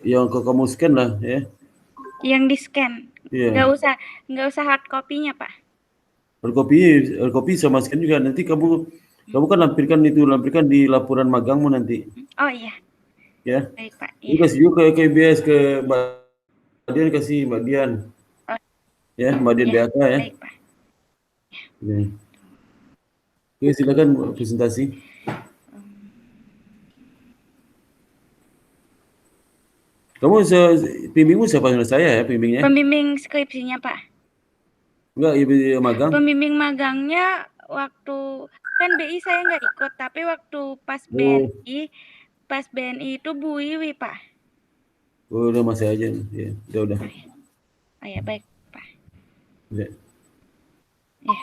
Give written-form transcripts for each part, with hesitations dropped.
yang kamu scan lah ya. Yang di scan. Iya. Nggak usah hard copy-nya, Pak. Hard copy sama scan juga. Nanti kamu kan lampirkan di laporan magangmu nanti. Oh iya, Ya. baik Pak. Ini Iya. kasih juga ke KBS ke Mbak Dian, kasih Mbak Dian. Oh Ya, Mbak Dian iya, BAK ya. baik Pak. Ya. Oke, silakan presentasi. Kamu pembimbingmu siapa? Saya ya pembimbingnya? Pembimbing skripsinya Pak. Enggak, ibu magang. Pembimbing magangnya waktu kan BI saya nggak ikut, tapi waktu Oh, pas BNI itu Bu Wiwi Pak. udah masih aja. Ya, udah. Oh ya, oh, ya baik Pak. Ya. Ya.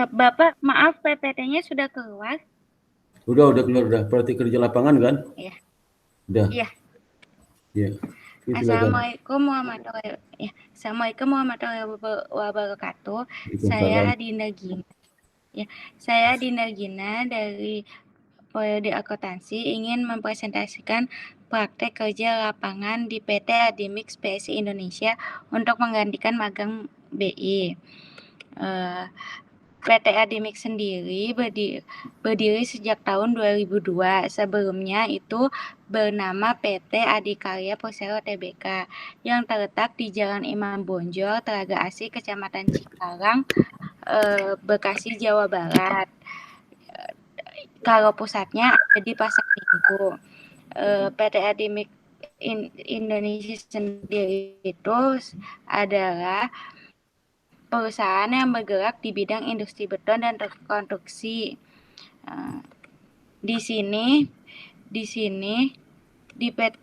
Bapak, maaf PPT-nya sudah keluar? Udah keluar udah. Praktik kerja lapangan kan? Iya. Udah. Iya. Ya. Oke, silakan. Assalamualaikum warahmatullahi wabarakatuh. Saya Waalaikumsalam. Dinda Gina. Ya, saya Dinda Gina dari Prodi Akuntansi ingin mempresentasikan praktek kerja lapangan di PT Adimix PSI Indonesia untuk menggantikan magang BI. PT Adimix sendiri berdiri sejak tahun 2002. Sebelumnya itu bernama PT Adikarya Persero Tbk yang terletak di Jalan Imam Bonjol, Telaga Asih, Kecamatan Cikarang, Bekasi, Jawa Barat. Kalau pusatnya ada di Pasar Minggu. PT Adimix Indonesia sendiri itu adalah perusahaan yang bergerak di bidang industri beton dan konstruksi. Di sini di PT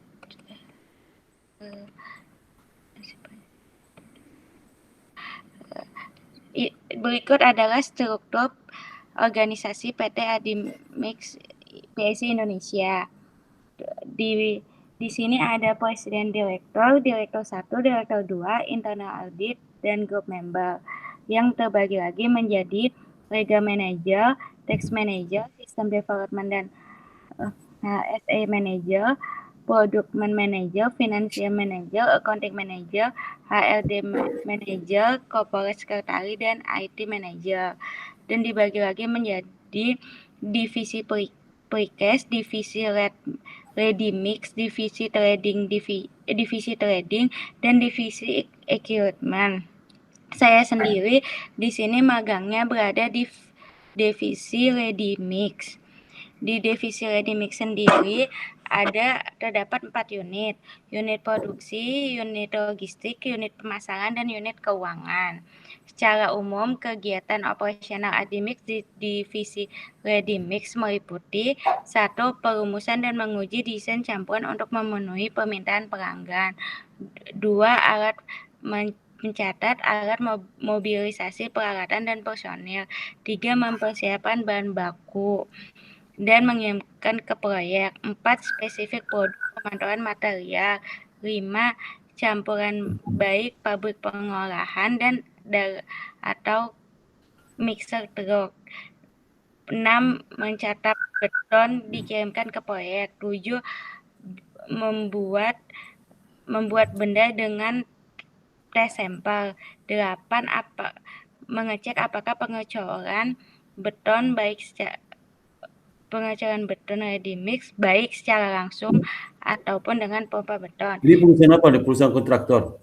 berikut adalah struktur organisasi PT Adimix PSI Indonesia. Di sini ada presiden direktur 1, direktur 2, internal audit, dan group member yang terbagi lagi menjadi legal manager, tax manager, system development dan HSA manager, product manager, financial manager, accounting manager, HRD manager, corporate secretary, dan IT manager. Dan dibagi lagi menjadi divisi precast, divisi ready mix, divisi trading, dan divisi equipment. Saya sendiri di sini magangnya berada di divisi ready mix. Di divisi ready mix sendiri terdapat 4 unit. Unit produksi, unit logistik, unit pemasaran, dan unit keuangan. Secara umum, kegiatan operasional Adimix di divisi ready mix meliputi 1. Perumusan dan menguji desain campuran untuk memenuhi permintaan pelanggan. 2. Mencatat alat mobilisasi peralatan dan personil. 3. Mempersiapkan bahan baku dan mengirimkan ke proyek. 4. Spesifik produk pemantauan material. 5. Campuran baik pabrik pengolahan dan atau mixer truk. 6. Mencatat beton dikirimkan ke proyek. 7. Membuat benda dengan tes sampel. 8. Mengecek apakah pengecoran beton ready mix baik secara langsung ataupun dengan pompa beton. Ini perusahaan apa nih? Perusahaan kontraktor?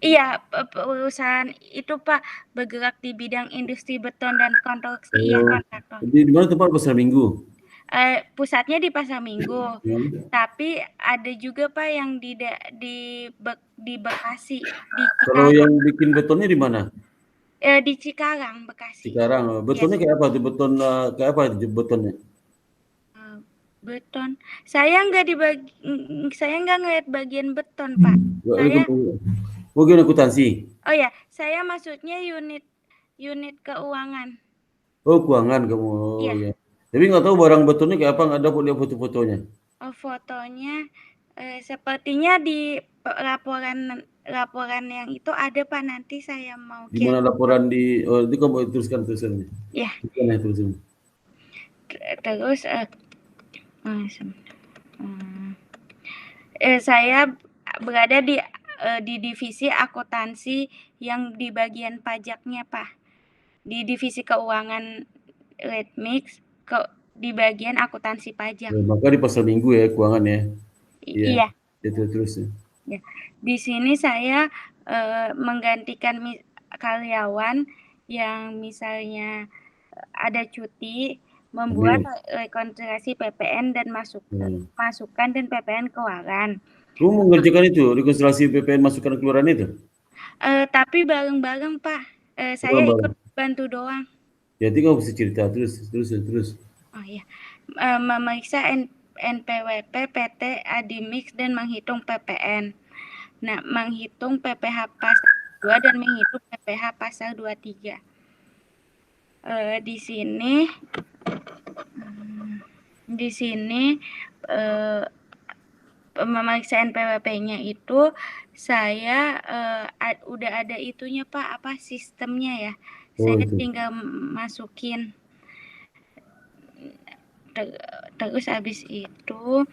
Iya, perusahaan itu Pak bergerak di bidang industri beton dan konstruksi. Iya, kontraktor. Di mana tempat Pasar Minggu? Pusatnya di Pasar Minggu. Tapi ada juga Pak yang di Bekasi, di Kalau Cikarang. yang bikin betonnya di mana? Di Cikarang, Bekasi. Cikarang. Betonnya kayak apa tuh? Kayak apa betonnya? Beton. Saya nggak ngeliat bagian beton, Pak. Saya Bagian akuntansi. Oh ya, saya maksudnya unit keuangan. Oh, keuangan kamu. Oh, Iya. ya. Tapi nggak tahu barang betonnya kayak apa, nggak ada lihat foto-fotonya. Fotonya sepertinya di laporan laporan yang itu ada Pak, nanti saya mau Di mana laporan di itu kamu teruskan. Ya, Gimana terusin? terus saya berada di divisi akuntansi yang di bagian pajaknya Pak. Di divisi keuangan Redmix di bagian akuntansi pajak. Ya, maka di pasar minggu ya keuangan ya. Iya. Itu terus. Ya. Di sini saya menggantikan karyawan yang misalnya ada cuti, membuat rekonsiliasi PPN dan masukan dan PPN keuangan. Kamu mengerjakan itu rekonsiliasi PPN masukan keluaran itu? Tapi bareng-bareng Pak. Saya ikut bantu doang. Jadi kamu bisa cerita terus. Oh iya. Memeriksa NPWP, PT, Adimix dan menghitung PPN. Nah, menghitung PPh pasal 2 dan menghitung PPh pasal 23. Di sini memeriksa NPWP-nya itu saya udah ada itunya Pak, sistemnya ya. Saya tinggal masukin. Terus habis itu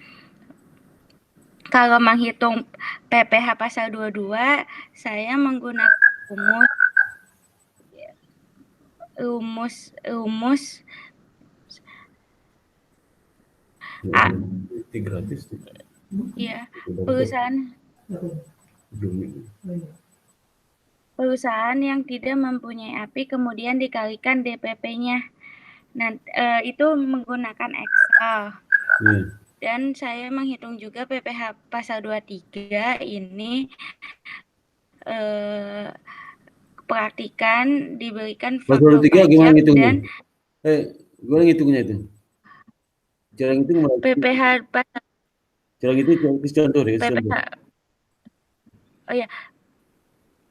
kalau menghitung PPh pasal 22 saya menggunakan rumus gratis. Iya, perusahaan yang tidak mempunyai API kemudian dikalikan DPP-nya. Nah, itu menggunakan Excel. Dan saya menghitung juga PPh pasal 23 ini perhatikan diberikan faktor pajak gimana ngitungnya? Gimana ngitungnya itu? Cara ngitung PPh pasal cara ngitung contoh deh. Oh ya,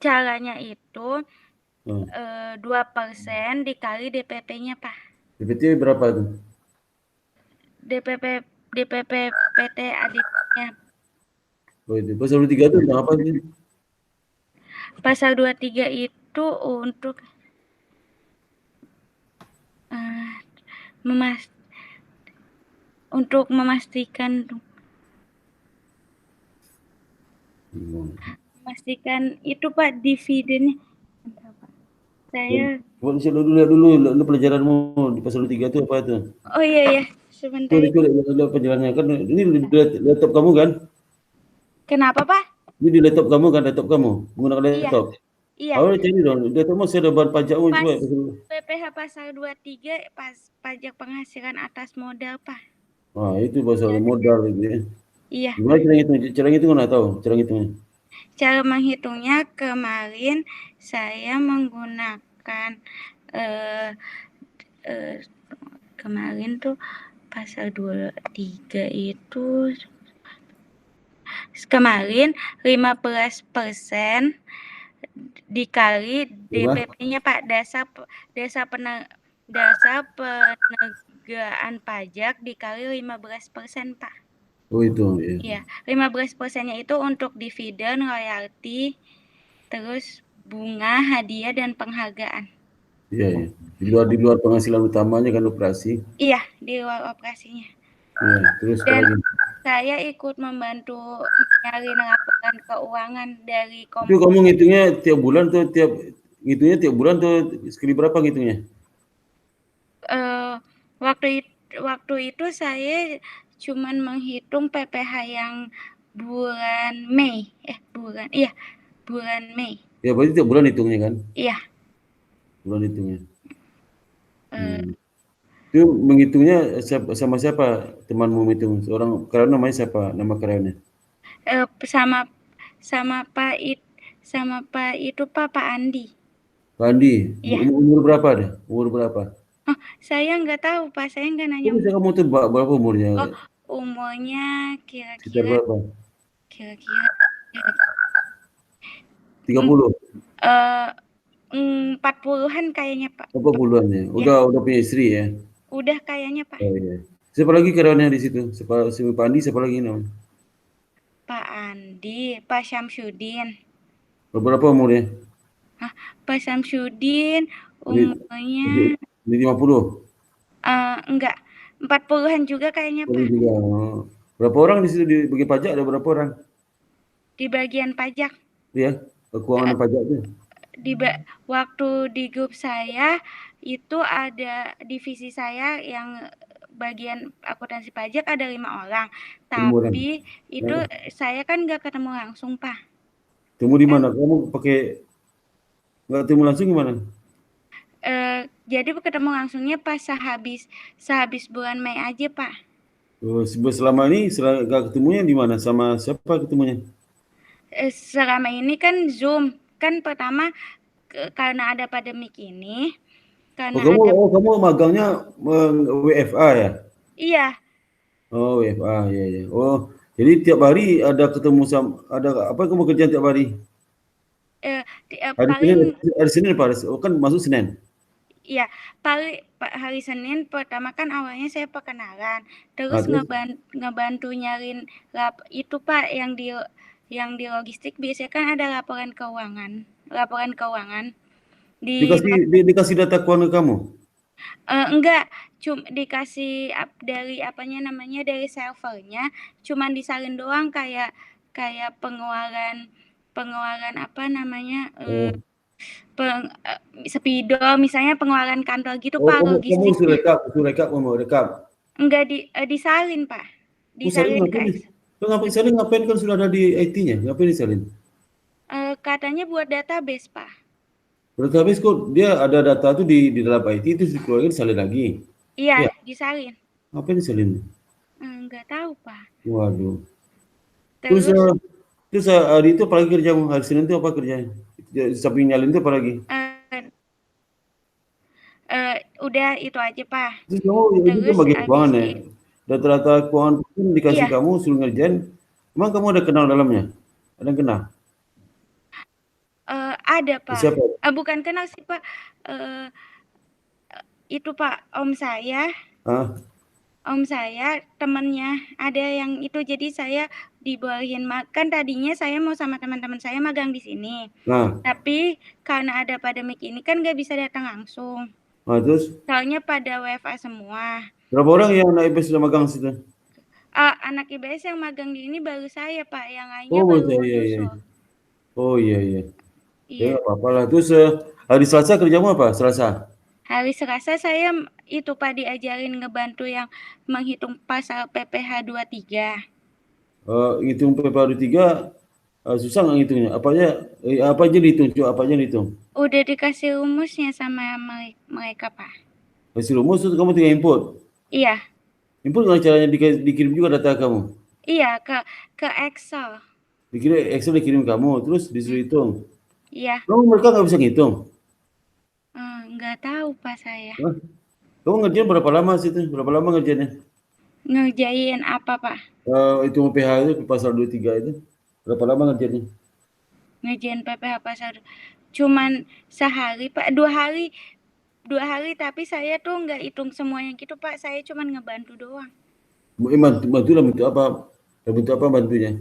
caranya itu 2% dikali DPP-nya Pak. DPP berapa tuh? DPP PT adiknya. Oh itu pasal 23 itu apa sih? Pasal 23 itu untuk memastikan itu Pak dividennya. Saya lihat dulu pelajaranmu di pasal 3 itu apa itu? Oh iya sebentar. Itu penjelasannya kan ini di laptop kamu kan? Kenapa Pak? Ini di laptop kamu kan, laptop kamu menggunakan laptop. Iya. Awalnya cari dong, laptop masih ada bahan pajakmu juga. PPh pasal 23 pajak penghasilan atas modal Pak. Itu pasal modal itu ya. Iya. Gimana cara ngitung nggak tahu cara ngitungnya? Cara menghitungnya kemarin saya menggunakan kemarin tuh pasal 23 itu kemarin 15% dikali DPP-nya Pak, dasar penegaan pajak dikali 15% Pak. Oh itu ya. 15%-nya itu untuk dividen, royalti, terus bunga, hadiah dan penghargaan. Iya. Di luar penghasilan utamanya kan operasi. Iya, di luar operasinya. Iya, terus dan saya ikut membantu mencari laporan keuangan dari Itu kamu ngitungnya tiap bulan tuh tiap bulan tuh sekali berapa ngitungnya? Waktu itu saya cuman menghitung PPh yang bulan Mei. Bulan Mei. Ya berarti tiap bulan hitungnya kan? Iya. Bulan hitungnya. Itu menghitungnya sama siapa temanmu menghitung? Seorang karyawan namanya siapa? Nama karyawannya? Sama Pak itu Pak Andi. Pak Andi? Iya. Umur berapa deh? Umur berapa? Oh, saya nggak tahu Pak, saya nggak nanya. Bisa kamu tuh berapa umurnya? Umurnya Sekitar berapa? Kira-kira 30? 40-an kayaknya Pak. 40-an ya? Udah punya istri ya? Udah kayaknya Pak. Oh, iya. Siapa lagi karyawannya di situ? Pak Andi, siapa lagi namanya? Pak Andi, Pak Syamsuddin. Berapa umurnya? Pak Samsudin Ini, umurnya ini 50. enggak 40-an juga kayaknya Pak. Juga. Berapa orang di situ di bagi pajak, ada berapa orang? Di bagian pajak Ya, keuangan eh, pajak itu. waktu di grup saya itu ada divisi saya yang bagian akuntansi pajak ada 5 orang, Orang. tapi itu Ya. saya kan nggak ketemu langsung Pak. Temu di Kan mana? Kamu pakai nggak temu langsung gimana? jadi ketemu langsungnya pas sehabis sehabis bulan Mei aja Pak. Selama ini nggak ketemunya di mana? Sama siapa ketemunya? Selama ini kan Zoom kan pertama karena ada pandemik ini, Oh karena kamu, ada magangnya WFA ya? iya Oh WFA ya ya. Oh jadi tiap hari ada ketemu sama, ada apa kamu kerja tiap hari? Hari Senin, paling hari Senin Pak. Oh kan masuk Senin. iya paling hari Senin pertama kan awalnya saya perkenalan, Nah, terus terus ngebantu nyariin itu Pak yang di logistik biasanya kan ada laporan keuangan di dikasih data keuangan kamu. enggak, dikasih dari apanya namanya, dari servernya, cuman disalin doang kayak kayak pengeluaran pengeluaran apa namanya, Oh, spidol misalnya pengeluaran kantor gitu oh Pak, kamu logistiknya. suruh rekap kamu rekap. Enggak disalin Pak, Oh salin disalin ke ngapain? Excel. Ngapain salin ngapain kan sudah ada di IT-nya? Ngapain disalin? Katanya buat database Pak. Berarti habis kok dia ada data tuh di dalam IT itu dikeluarin salin lagi. Iya, Iya, disalin. ngapain disalin? Enggak tahu Pak. Waduh. Terus Terus hari itu apalagi kerjamu? Hari Senin itu apa kerjanya? Samping nyalin itu apalagi? eh udah itu aja Pak. Terus kamu itu kan Terus bagian habis keuangan ya. itu Data-data keuangan pun dikasih iya, kamu suruh ngerjain. Emang kamu ada kenal dalamnya? Ada yang kenal? ada Pak. Siapa? Bukan kenal sih Pak, eee, itu Pak, Ah, om saya temennya ada yang itu, jadi saya dibolehin kan tadinya saya mau sama teman-teman saya magang di sini, nah, tapi karena ada pandemik ini kan nggak bisa datang langsung, terus soalnya pada WFA semua. berapa orang Terus, yang naik bus sudah magang situ? anak IBS yang magang di ini baru saya Pak, yang lainnya Oh, baru iya, iya, iya. nyusul. Oh, iya, iya. Ya Iya. nggak apa-apa lah. Terus hari Selasa kerjamu apa? Selasa? Hari Selasa saya itu Pak diajarin ngebantu yang menghitung pasal PPh 23. Hitung PP 3 susah nggak ngitungnya? Apa aja dihitung? Coba apa aja dihitung? Udah dikasih rumusnya sama mereka Pak. Hasil rumus itu kamu tinggal input. Iya, Input nggak caranya dikirim juga data kamu? iya ke Excel. Dikirim Excel dikirim kamu, terus Hmm, disuruh hitung. iya, Kamu mereka nggak bisa ngitung. nggak tahu Pak saya. Hah? Kamu ngerjain berapa lama sih itu? Berapa lama ngerjainnya? Ngerjain apa Pak? Hitung PH itu pasal 23 itu. Berapa lama ngerjainnya? Ngerjain PPh pasal cuman sehari Pak, 2 hari. 2 hari tapi saya tuh nggak hitung semuanya gitu Pak, saya cuman ngebantu doang. Bantu dalam bentuk apa? Dalam bentuk apa bantunya?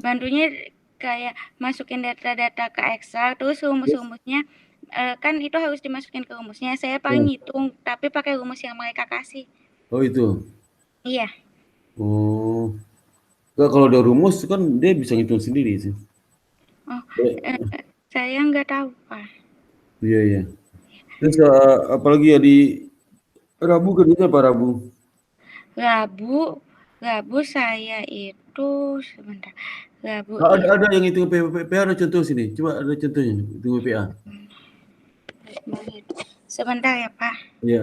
Bantunya kayak masukin data-data ke Excel, terus Terus? rumus-rumusnya kan itu harus dimasukin ke rumusnya. Saya paling Nah, ngitung, tapi pakai rumus yang mereka kasih. oh itu. Iya. Oh, nggak, kalau ada rumus kan dia bisa ngitung sendiri sih. Oh, Eh, eh, saya nggak tahu, Pak. iya iya. Terus apalagi ya di Rabu kerjanya apa Rabu? Rabu, Rabu saya itu sebentar. Rabu Ada yang hitung PPA, ada contoh sini. Coba ada contohnya hitung PPA. sebentar ya, Pak. Iya.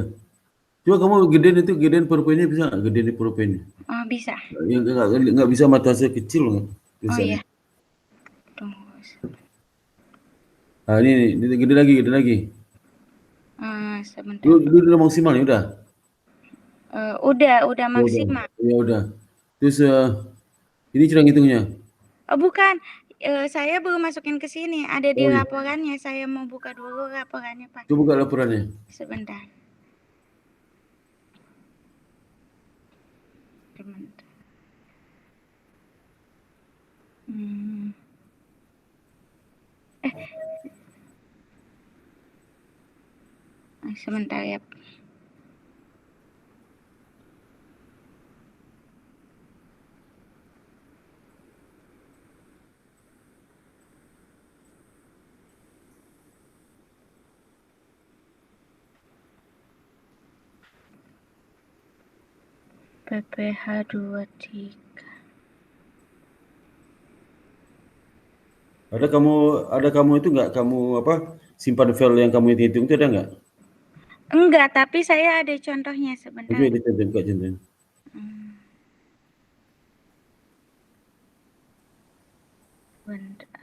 Coba kamu gedein pulpennya bisa nggak? Gedein pulpennya. Oh, bisa. Yang nggak bisa mata saya kecil nggak? Oh Tulisannya. iya, tunggu. Nah ini gede lagi. Sebentar, Pak. Udah maksimal ya udah. Udah Ya udah. maksimal. Ya udah. Terus ini cara ngitungnya. Oh, bukan. Saya belum masukin ke sini. Ada di Oh iya. laporannya. Saya mau buka dulu laporannya, Pak. Coba buka laporannya. Sebentar. Sebentar. Hmm. Sebentar ya. PPH 23. Ada kamu itu nggak, kamu apa, simpan file yang kamu hitung itu ada nggak? Enggak, tapi saya ada contohnya sebentar. Oke, dicontohin, Kak, contohin. Bentar.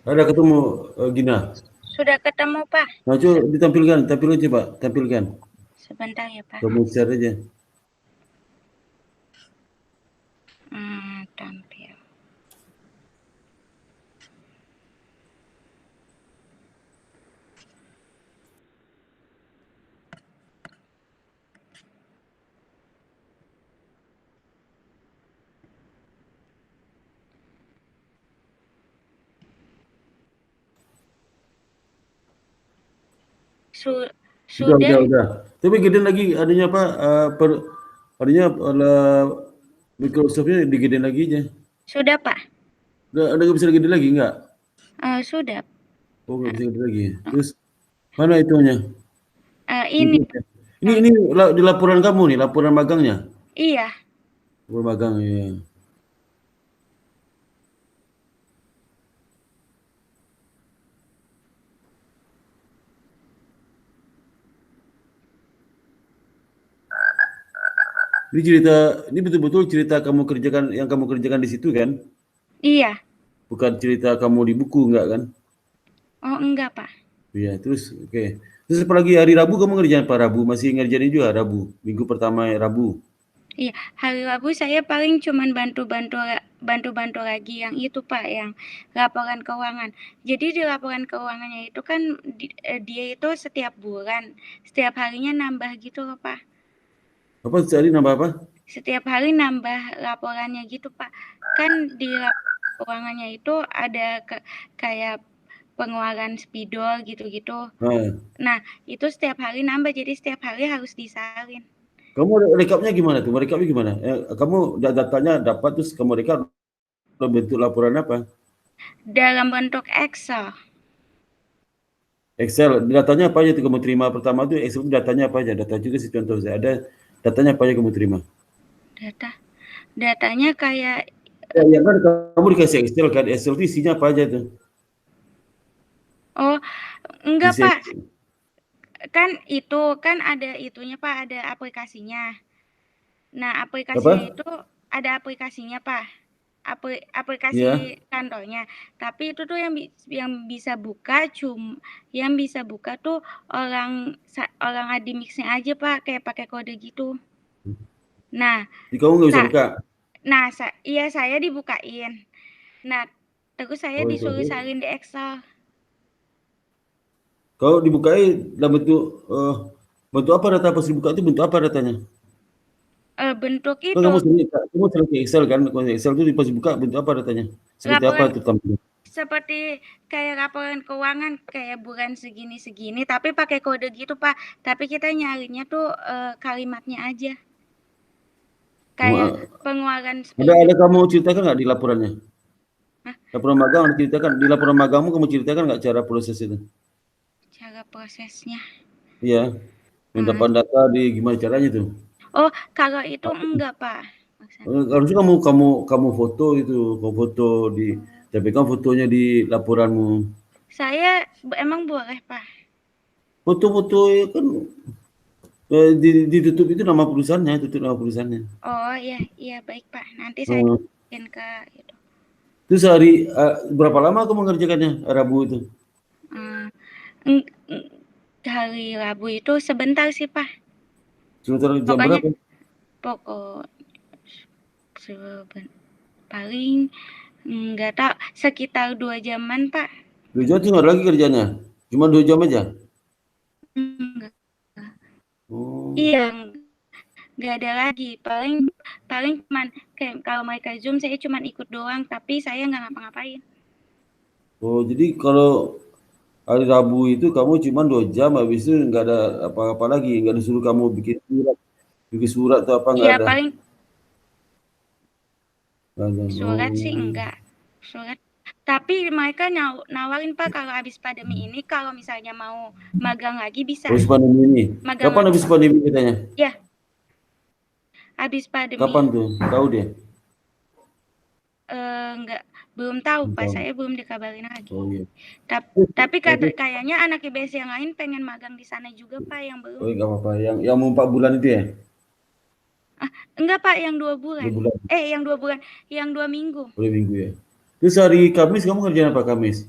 Ada ketemu, Gina? Sudah ketemu, Pak. Nah, coba ditampilkan coba, tampilkan. Sebentar ya, Pak. Kamu share aja. Tampil. Sudah. Udah. Tapi gedein lagi adanya apa, adanya Microsoft-nya digedein lagi aja. Sudah, Pak. Udah nggak bisa gede lagi nggak? Sudah. Oh, nggak bisa gede lagi. Terus mana itunya? Ini. Ini di laporan kamu nih, laporan magangnya. Iya. Laporan magang ya. Ini betul-betul cerita kamu kerjakan, yang kamu kerjakan di situ kan? Iya. Bukan cerita kamu di buku, enggak kan? Oh, enggak, Pak. Iya, terus oke. Terus apalagi hari Rabu kamu ngerjain apa Rabu? Masih ngerjain juga Rabu, minggu pertama Rabu. Iya, hari Rabu saya paling cuman bantu-bantu lagi yang itu, Pak, yang laporan keuangan. Jadi di laporan keuangannya itu kan dia itu setiap bulan, setiap harinya nambah gitu loh, Pak. Apa sehari nambah apa? Setiap hari nambah laporannya gitu, Pak. Kan di laporan keuangannya itu ada kayak pengeluaran spidol gitu-gitu. Nah, itu setiap hari nambah, jadi setiap hari harus disalin. Kamu rekapnya gimana tuh? Merekapnya gimana? Kamu datanya dapat, terus kamu rekap bentuk laporan apa? Dalam bentuk Excel. Excel, datanya apa aja tuh kamu terima pertama tuh Excel itu datanya apa aja? Data juga sih contoh saya ada datanya apa aja kamu terima? Datanya kayak Ya kan kamu dikasih Excel kan, Excel itu isinya apa aja tuh? oh enggak Isi Pak, kan ada itunya Pak, ada aplikasinya. Nah aplikasinya apa? itu ada aplikasinya Pak, aplikasi Ya. kantornya. Tapi itu tuh yang bisa buka yang bisa buka tuh orang adminnya aja Pak, kayak pakai kode gitu. Nah, Jadi kamu nggak bisa sa buka. iya saya dibukain. Nah, terus saya Oh itu. disuruh salin di Excel. Kalau dibukai dalam bentuk apa data pas dibuka itu bentuk apa datanya? Bentuk Kan itu kamu sering ke Excel kan? Kalau Excel itu pas dibuka bentuk apa datanya? Seperti apa laporan itu tampilnya? seperti kayak laporan keuangan kayak bulan segini-segini, tapi pakai kode gitu Pak. Tapi kita nyarinya tuh kalimatnya aja. Kayak pengeluaran 10 Ada juta. kamu ceritakan nggak di laporannya? Hah? Laporan magang ceritakan di laporan magangmu kamu ceritakan nggak cara proses itu? Cara prosesnya. Iya, Hmm. mendapat data di gimana caranya tuh? Oh, kalau itu enggak Pak. Harusnya kamu foto itu, kamu foto di tampilkan fotonya di laporanmu. Saya emang boleh Pak. Foto-foto ya kan ditutup itu nama perusahaannya, tutup nama perusahaannya. Oh iya, iya baik Pak. Nanti saya Hmm. bikin ke itu. Itu sehari berapa lama kamu mengerjakannya Rabu itu? Hmm. Eng- eng- Hari Rabu itu sebentar sih Pak. Sekitar jam Pokoknya berapa? pokok paling nggak tahu sekitar 2 jaman Pak. 2 jam tuh nggak ada lagi kerjanya, cuma 2 jam aja. Enggak. Oh, Iya, nggak ada lagi. Paling paling cuman kayak kalau mereka Zoom saya cuman ikut doang, tapi saya nggak ngapa-ngapain. oh jadi kalau hari Rabu itu kamu cuma 2 jam, habis itu nggak ada apa-apa lagi, nggak disuruh kamu bikin surat atau apa nggak Iya ada. paling Nggak ada. surat sih Oh, enggak. Surat. Tapi mereka nawarin Pak kalau habis pandemi ini kalau misalnya mau magang lagi bisa. habis pandemi ini. Magang Kapan lagi. habis pandemi katanya? Ya, habis pandemi. Kapan tuh? Tahu dia? Enggak, belum tahu Pak, Tahu. saya belum dikabarin lagi. Oh iya. Tapi Terus, kayaknya anak IBS yang lain pengen magang di sana juga Pak yang belum. oh nggak apa-apa. Yang mau 4 bulan itu ya? Enggak Pak, yang 2 2 bulan. bulan, Yang 2 bulan, yang 2 minggu. 2 minggu ya. Terus hari Kamis kamu kerjaan apa Kamis?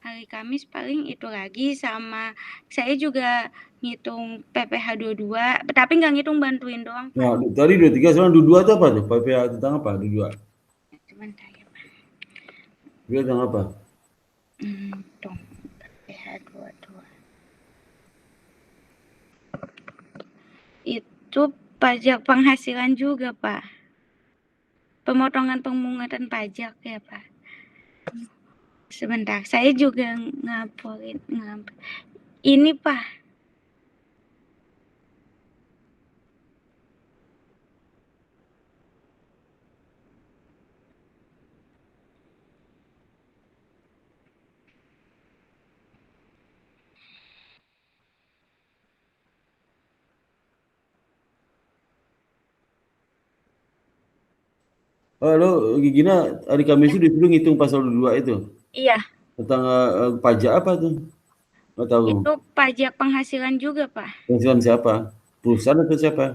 Hari Kamis paling itu lagi sama saya juga ngitung PPh 22, tapi nggak ngitung bantuin doang Pak. Nah, tadi 23, sekarang 22 itu apa tuh? PPA tentang apa? 22. Sebentar ya Pak. Dia tentang apa? Hitung PPh 22. Itu pajak penghasilan juga Pak. Pemotongan pemungutan pajak ya Pak. Sebentar, saya juga ini Pak. Halo, Gina, hari Kamis itu disuruh ngitung pasal 22 itu. Iya, Tentang pajak apa tuh? Nggak tahu. itu pajak penghasilan juga Pak. Penghasilan siapa? Perusahaan atau siapa?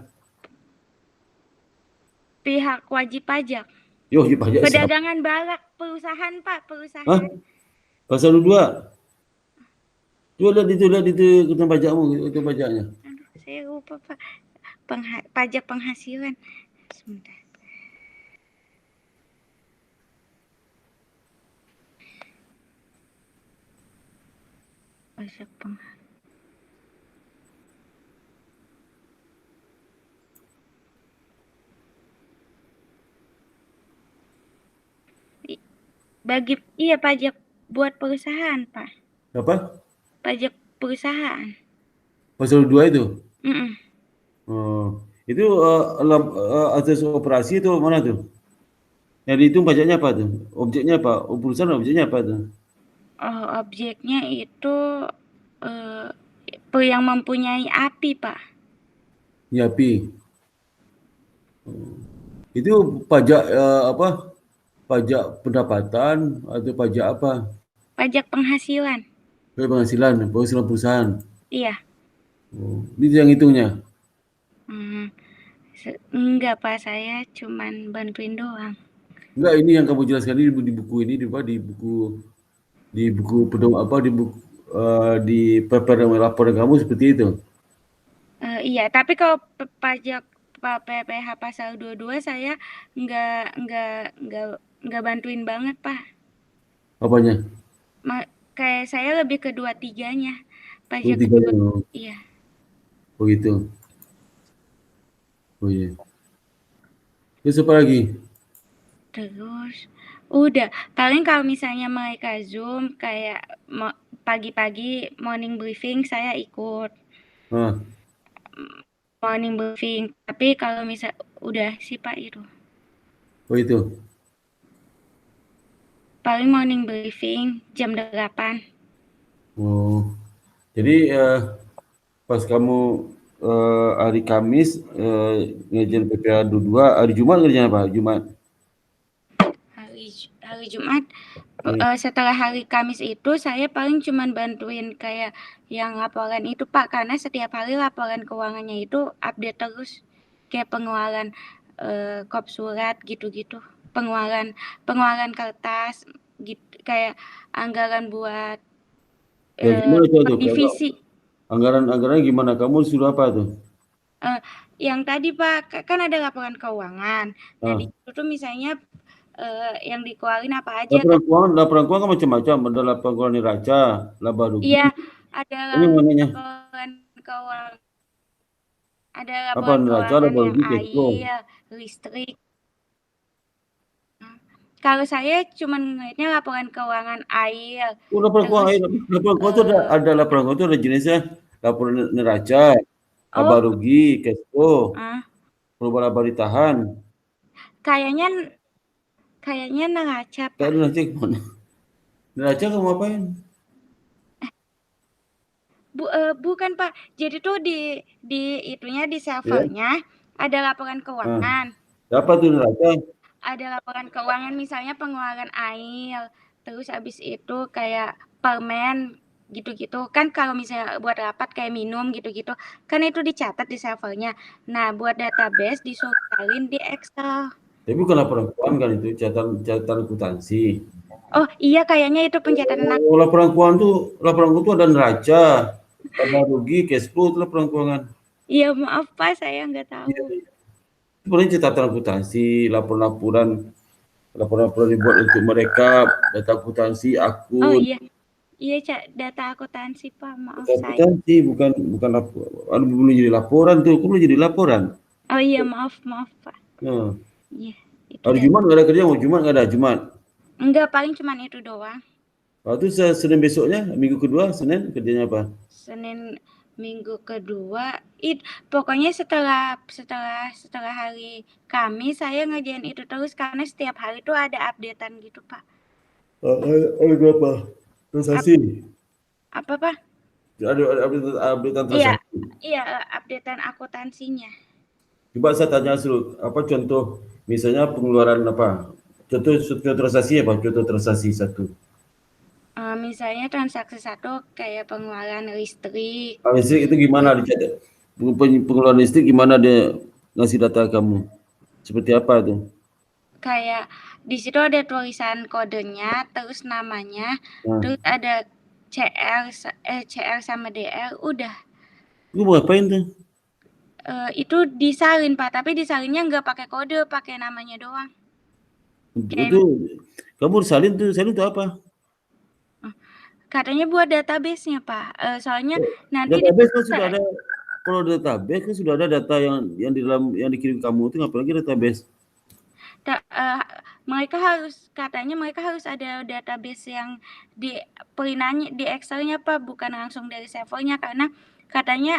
Pihak wajib pajak. Yo, ya pajak siapa? Perdagangan barang, perusahaan Pak, Hah? perusahaan. Pasal 22. Coba lihat itu tentang pajakmu, itu pajaknya. Aduh, saya lupa Pak. Pajak penghasilan. Sebentar. Pajak penghasilan. Iya pajak buat perusahaan Pak. Apa? Pajak perusahaan. Pasal 22 itu? Mm-mm. Oh, itu asas operasi itu mana tuh? Yang dihitung pajaknya apa tuh? Objeknya apa? Oh, perusahaan objeknya apa tuh? Objeknya itu, yang mempunyai api, Pak. Nyapi. Itu pajak apa? Pajak pendapatan atau pajak apa? Pajak penghasilan. Penghasilan perusahaan. Iya. Oh, itu yang hitungnya. Hmm, enggak, Pak, saya cuman bantuin doang. Enggak, ini yang kamu jelaskan ini di buku ini di buku pedoman apa di buku di paper laporan kamu seperti itu. Iya, tapi kalau pajak PPh pasal 22 saya nggak bantuin banget, Pak. Apanya? Kayak saya lebih ke dua-tiganya. Oh, Pajak tiga. kedua, Oh, iya. oh gitu. Oh iya. Terus apa lagi? Terus udah, paling kalau misalnya mereka Zoom kayak pagi-pagi morning briefing saya ikut Ah, morning briefing. Tapi kalau misal udah sih Pak itu. oh itu. Paling morning briefing jam 8. Oh, jadi pas kamu hari Kamis ngerjain PPA 22, hari Jumat ngerjain apa? Jumat. Hari Jumat, Hmm. setelah hari Kamis itu saya paling cuman bantuin kayak yang laporan itu Pak, karena setiap hari laporan keuangannya itu update terus, kayak pengeluaran kop surat gitu-gitu, pengeluaran pengeluaran kertas, gitu, kayak anggaran buat Ya gimana itu per tuh? Kalau divisi. anggaran gimana? Kamu sudah apa tuh? Eh, yang tadi Pak, kan ada laporan keuangan. Nah di Ah, situ tuh misalnya yang dikeluarin apa aja kan? laporan keuangan kan macam-macam. Ada laporan keuangan neraca, laba rugi. Iya, ada Ini namanya laporan keuangan, ada apa? laporan Neraca, keuangan laba yang rugi, cash flow. air, listrik. Kalau saya cuma ngeliatnya laporan keuangan air, Oh, laporan terus keuangan, laporan keuangan itu eh ada laporan keuangan itu ada jenisnya. Laporan neraca, laba oh, rugi, cash flow, ah, perubahan laba ditahan. kayaknya kayaknya neraca Kayak Pak. neraca gimana? Neraca kamu apain? Bukan Pak. Jadi tuh di itunya di Ya. servernya ada laporan Nah, keuangan. dapat tuh neraca. Ada laporan keuangan misalnya pengeluaran air, terus habis itu kayak permen gitu-gitu kan, kalau misalnya buat rapat kayak minum gitu-gitu kan itu dicatat di servernya. Nah buat database disuruh salin di Excel. Tapi bukan laporan keuangan kan itu catatan catatan akuntansi. Oh iya, kayaknya itu pencatatan. Oh, laporan keuangan tuh ada neraca, laba rugi, cash flow itu laporan keuangan. Iya maaf Pak, saya nggak tahu. Iya, iya. Itu paling catatan akuntansi, laporan-laporan laporan-laporan dibuat untuk mereka, data akuntansi, Oh akun, iya, iya Cak, data akuntansi Pak, maaf data saya. akuntansi bukan belum jadi laporan tuh, belum jadi laporan. Oh iya, maaf maaf Pak. Nah, Iya, itu hari data. Jumat nggak ada kerja, mau Jumat nggak ada Jumat. Enggak, paling cuman itu doang. Waktu Senin besoknya, minggu kedua, Senin kerjanya apa? Senin minggu kedua pokoknya setelah setelah hari Kamis saya ngerjain itu terus karena setiap hari tuh ada updatean gitu Pak. Ada berapa? Up, Transaksi. apa Pak? Ada update Iya, transaksi. iya, updatean akuntansinya. Coba saya tanya suruh apa contoh misalnya pengeluaran apa? Contoh transaksi apa? Contoh transaksi satu. Misalnya transaksi satu kayak pengeluaran listrik. Kalau listrik itu gimana Terus dicatat? Pengeluaran listrik gimana dia ngasih data kamu? Seperti apa itu? kayak di situ ada tulisan kodenya, terus namanya, Nah, terus ada CR sama DR, udah. itu mau ngapain tuh? Itu disalin Pak, tapi disalinnya nggak pakai kode, pakai namanya doang. Itu Kayak kamu salin tuh apa? katanya buat database-nya Pak. Soalnya nanti dia Database kan sudah ada. Kalau database kan sudah ada data yang di dalam yang dikirim kamu itu apalagi database. mereka harus ada database yang di pelinanya di Excel-nya Pak, bukan langsung dari servernya, karena katanya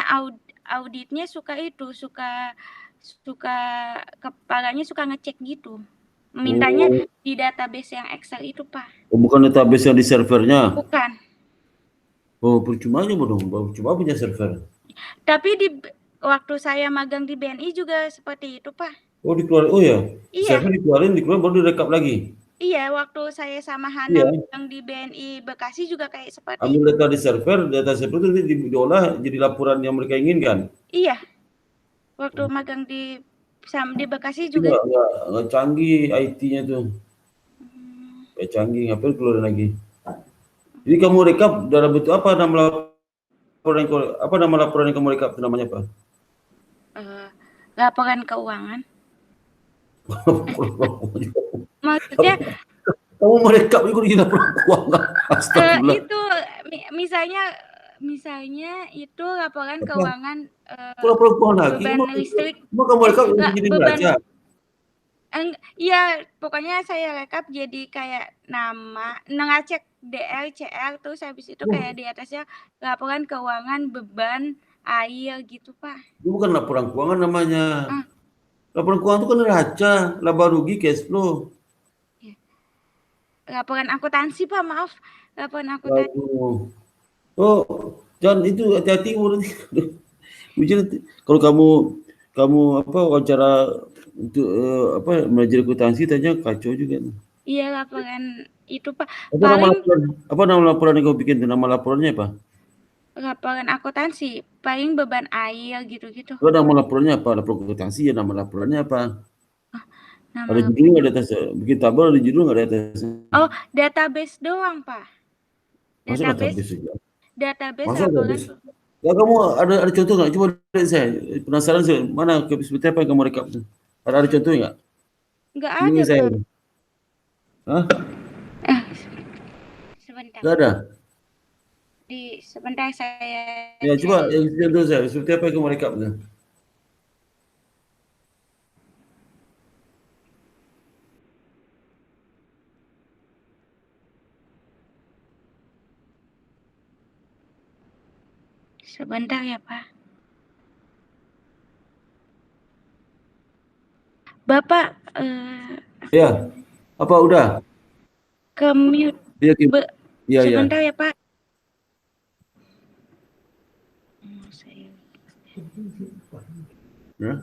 auditnya suka itu suka suka kepalanya suka ngecek gitu. Mintanya Oh, di database yang Excel itu, Pak. oh, bukan database yang di servernya. Bukan. Oh, percuma aja dong, cuma punya server. Tapi waktu saya magang di BNI juga seperti itu, Pak. Oh, dikeluarin. Oh ya, Iya. server dikeluarin baru direkap lagi. Iya, waktu saya sama Hana Iya, magang di BNI Bekasi juga kayak seperti ambil itu. data di server, data server itu diolah jadi laporan yang mereka inginkan. Iya, waktu magang di Bekasi juga. Nggak canggih IT-nya tuh, nggak canggih, ngapain keluarin lagi? Jadi kamu rekap dalam bentuk apa nama laporan yang kamu rekap itu namanya apa? Laporan keuangan. Maksudnya Kamu merekap itu di laporan keuangan. Astagfirullah. itu misalnya itu laporan keuangan Kok laporan keuangan lagi? beban listrik. Emang kamu rekap jadi Beban neraca? iya, pokoknya saya rekap jadi kayak nama, ngecek DL, CL, terus habis itu kayak di atasnya laporan keuangan beban air gitu, Pak. Itu bukan laporan keuangan namanya. Laporan keuangan itu kan neraca, laba rugi, cash flow. Laporan akuntansi, Pak, maaf. Laporan akuntansi. Waduh. Oh, jangan itu hati-hati berarti. Ujian kalau kamu apa wawancara untuk apa belajar akuntansi tanya kacau juga. Iya, laporan itu, Pak. Apa nama laporan yang kau bikin tuh? Nama laporannya apa? Laporan akuntansi, paling beban air gitu-gitu. Itu nama laporannya apa? Laporan akuntansi ya nama laporannya apa? Nama Ada judul nggak di atas? Bikin tabel ada judul nggak di atas? Oh, database doang, Pak. Masuk database juga. Database Masuk laporan. database. Ya, kamu ada contoh nggak? Coba lihat saya. Penasaran sih. Mana seperti apa yang kamu rekap tuh? Ada contoh nggak? Nggak Ini ada, saya. Pak. Hah? Sebentar. Nggak ada? Sebentar saya Ya, cek. coba yang contoh saya. Seperti apa yang kamu rekap tuh? Sebentar ya, Pak. Bapak Ya. Apa udah? ke mute. Iya, iya, iya. Sebentar ya, Pak. Ya.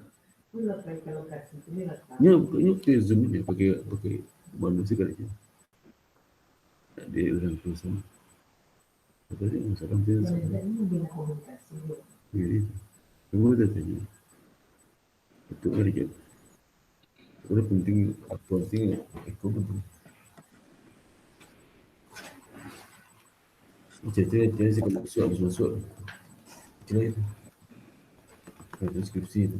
Ini pakai Zoom ya, pakai manusia kali ya. Di dalam perusahaan. Tadi masalah dia. Iya. Kamu udah tanya. Itu kali ya. Udah penting, penting, itu penting. Jadi saya habis masuk. Jadi itu. Ada skripsi itu.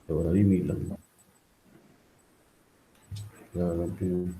Kalau hari bilang. Ya, nanti.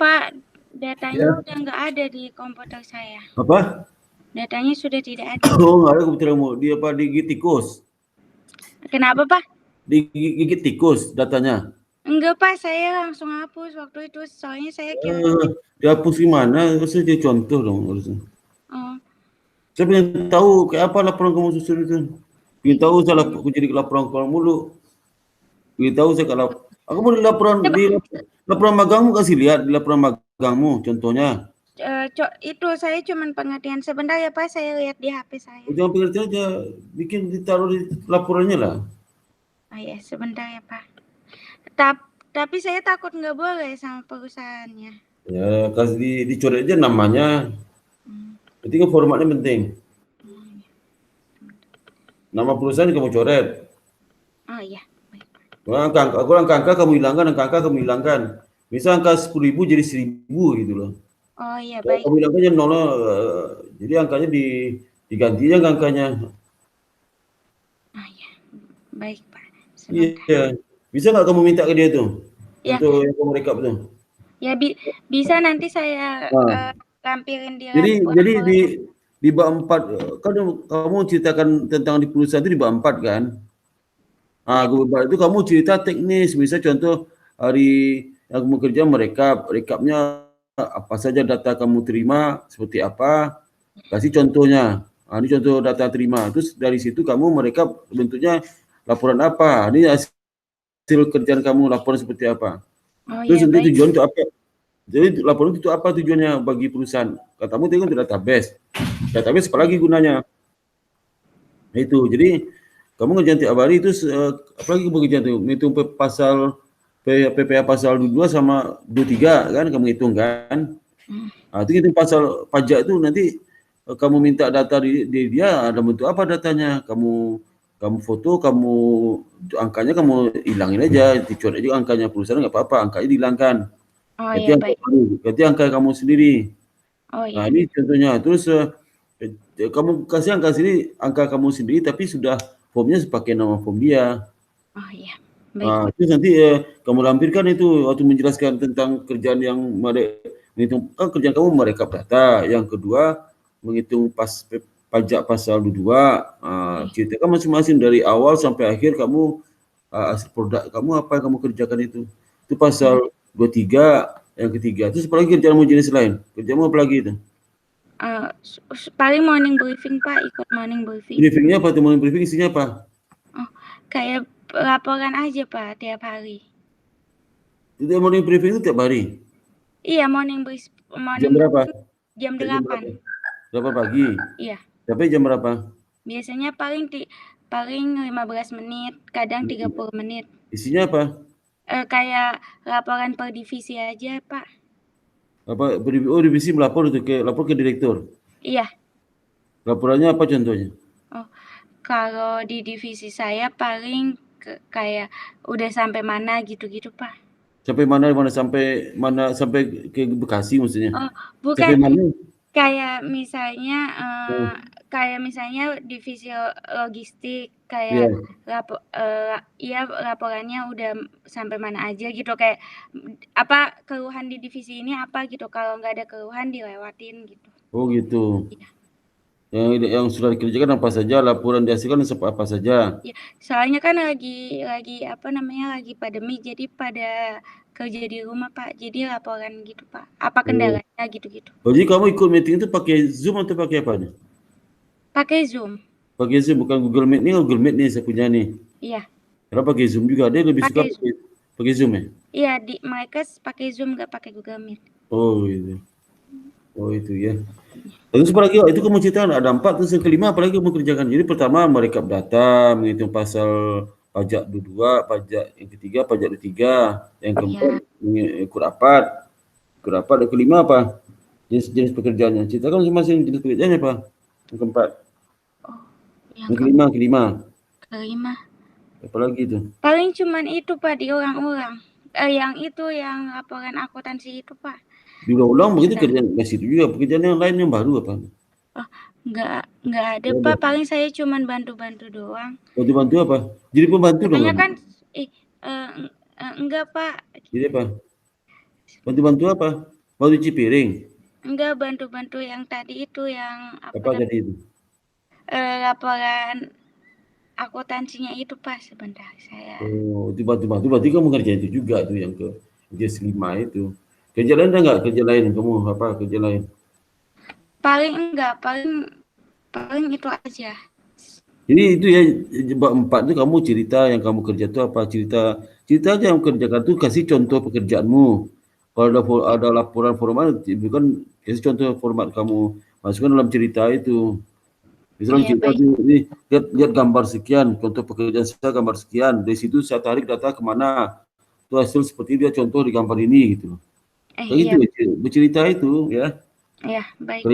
Pak, datanya udah nggak ada di komputer saya. Apa? Datanya sudah tidak ada. Oh, nggak ada komputermu. Dia apa digigit tikus? Kenapa, Pak? Digigit tikus datanya. Enggak, Pak. Saya langsung hapus waktu itu. Soalnya saya kira. Dihapus gimana? Harusnya dia contoh dong harusnya. Oh. Saya pengen tahu kayak apa laporan kamu susun itu. Pengen tahu salah aku jadi laporan keuangan mulu. Pengen tahu saya kalau Aku mau di laporan magangmu kasih lihat di laporan magangmu contohnya. Itu saya cuman pengertian sebentar ya Pak, saya lihat di HP saya. Jangan pengertian aja, bikin ditaruh di laporannya lah. Oh ya, sebentar ya Pak. Tapi saya takut nggak boleh sama perusahaannya. Ya, kasih dicoret aja namanya. Penting formatnya penting. Nama perusahaan kamu coret. Oh iya, baik Pak. Aku angka kamu hilangkan, angka kamu hilangkan. Misal angka 10.000 jadi 1.000 gitu loh. Oh iya, Kalau baik. kamu hilangkannya nol, jadi angkanya diganti aja angkanya. Oh iya, baik Pak. Sebentar. Iya. Bisa nggak kamu minta ke dia tuh? Ya, Untuk yang kamu rekap tuh. ya bisa nanti saya Nah, tampilin di jadi laporan. di bab 4 kan kamu ceritakan tentang di perusahaan itu di bab 4 kan? Ya, Bab itu kamu cerita teknis, misal contoh hari yang kamu kerja rekapnya apa saja data kamu terima, seperti apa, kasih contohnya. Ini contoh data terima. Terus dari situ kamu merekap bentuknya laporan apa. Ini hasil kerjaan kamu, laporan seperti apa. oh Terus iya, nanti baik. tujuan untuk apa? Jadi laporan itu apa tujuannya bagi perusahaan? Katamu tadi untuk database. Database apalagi gunanya? Nah, itu. Jadi kamu ngerjain tiap hari itu apalagi kamu kerjaan itu? Ngitung pasal PPA pasal 22 sama 23 kan kamu hitung kan? Nah, itu hitung pasal pajak itu nanti kamu minta data di dia ada bentuk apa datanya? Kamu foto, angkanya kamu hilangin aja, dicoret aja angkanya perusahaan nggak apa-apa, angkanya dihilangkan. Oh Ganti iya, angka baik. baru, ganti angka kamu sendiri. Oh Nah, iya. ini contohnya. Terus kamu kasih angka sendiri, angka kamu sendiri, tapi sudah formnya pakai nama form dia. Oh iya, baik. Terus nanti kamu lampirkan itu waktu menjelaskan tentang kerjaan yang menghitung, kan kerjaan kamu merekap data. Yang kedua, menghitung pajak pasal 22. Ceritakan masing-masing dari awal sampai akhir kamu hasil produk kamu apa yang kamu kerjakan itu. Itu pasal 23 yang ketiga. Terus apalagi kerjaanmu jenis lain? Kerjamu apa lagi itu? Paling morning briefing Pak, ikut morning briefing. Briefingnya apa tuh? Morning briefing isinya apa? Oh, kayak laporan aja Pak tiap hari. Itu morning briefing itu tiap hari. Iya, morning Jam berapa? briefing jam Jam berapa? 8. 8 pagi. Iya. Sampai jam berapa? Biasanya paling 15 menit, kadang 30 menit. Isinya apa? Kayak laporan per divisi aja, Pak. Divisi lapor ke direktur. Iya. Laporannya apa contohnya? Oh, kalau di divisi saya paling kayak udah sampai mana gitu-gitu, Pak. Sampai sampai ke Bekasi maksudnya? Oh, Sampai bukan. mana? Kayak misalnya divisi logistik kayak Iya. laporannya udah sampai mana aja gitu, kayak apa keluhan di divisi ini apa gitu, kalau nggak ada keluhan dilewatin gitu. Oh gitu. Iya. Yang sudah dikerjakan apa saja, laporan dihasilkan apa saja. Ya, soalnya kan lagi pandemi, jadi pada kerja di rumah Pak, jadi laporan gitu Pak, apa kendalanya gitu-gitu. Jadi kamu ikut meeting itu pakai Zoom atau pakai apa nih? Pakai Zoom. Pakai Zoom, bukan Google Meet nih saya punya nih. Iya. Karena pakai Zoom juga, dia lebih suka pakai Zoom ya? Iya, mereka pakai Zoom, nggak pakai Google Meet. Oh gitu. Oh itu ya. Terus apalagi itu kamu ceritakan ada 4, terus yang kelima apalagi kamu kerjakan. Jadi pertama merekap data, menghitung pasal pajak 22, pajak yang ketiga pajak 23, yang keempat ikut rapat. Ikut rapat, yang kelima apa? Jenis pekerjaannya. Ceritakan masing-masing jenis pekerjaannya apa? Yang keempat. Yang kelima. Apalagi itu? Paling cuman itu Pak, diulang-ulang. Yang laporan akuntansi itu Pak. Diulang-ulang begitu kerjaan di situ juga. Pekerjaan yang lain yang baru apa? Oh, nggak ada Pak. Paling saya cuman bantu-bantu doang. Bantu-bantu apa? Jadi pembantu dong Katanya kamu? kan, enggak Pak. Jadi apa? Bantu-bantu apa? Bantu cuci piring? Enggak, bantu-bantu yang tadi itu yang Apa tadi itu? laporan akuntansinya itu Pak, sebentar saya. Oh, itu bantu-bantu. Berarti kamu ngerjain itu juga tuh yang ke jenis 5 itu. Kerja lain ada nggak? Kerja lain kamu apa? Kerja lain? Paling enggak, paling itu aja. Jadi itu ya, bab 4 itu kamu cerita yang kamu kerja itu apa, cerita aja yang kerjakan tuh, kasih contoh pekerjaanmu. Kalau ada laporan formal, bukan kasih contoh format kamu, masukkan dalam cerita itu. Misalnya Iya, cerita baik. ini, lihat gambar sekian, contoh pekerjaan saya gambar sekian, dari situ saya tarik data kemana, itu hasil seperti dia contoh di gambar ini gitu. Kayak gitu, Iya, bercerita itu ya. iya, baik, Pak.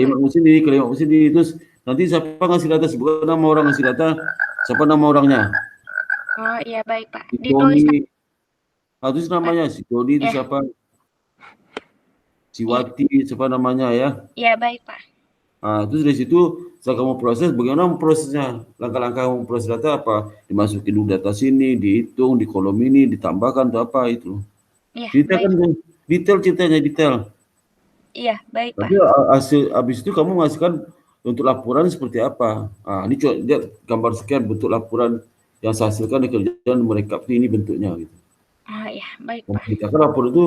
Kalimatmu sini, terus nanti siapa ngasih data, sebut nama orang ngasih data, siapa nama orangnya. Oh, iya, baik, Pak. Si Ditulis, Tony, itu Pak. namanya, si Tony itu Ya, siapa, si iya, Wati, siapa namanya ya. iya, baik, Pak. Terus dari situ setelah kamu proses, bagaimana prosesnya, langkah-langkah kamu proses data apa, dimasukin dulu data sini, dihitung, di kolom ini, ditambahkan atau apa itu. Iya, Cerita baik. kan detail, ceritanya detail. Iya, baik, Pak. Tapi hasil habis itu kamu ngasihkan untuk laporan seperti apa. Ini coba lihat gambar sekian bentuk laporan yang saya hasilkan di kerjaan merekap ini bentuknya gitu. Oh, iya, baik, Pak. Memberitakan laporan itu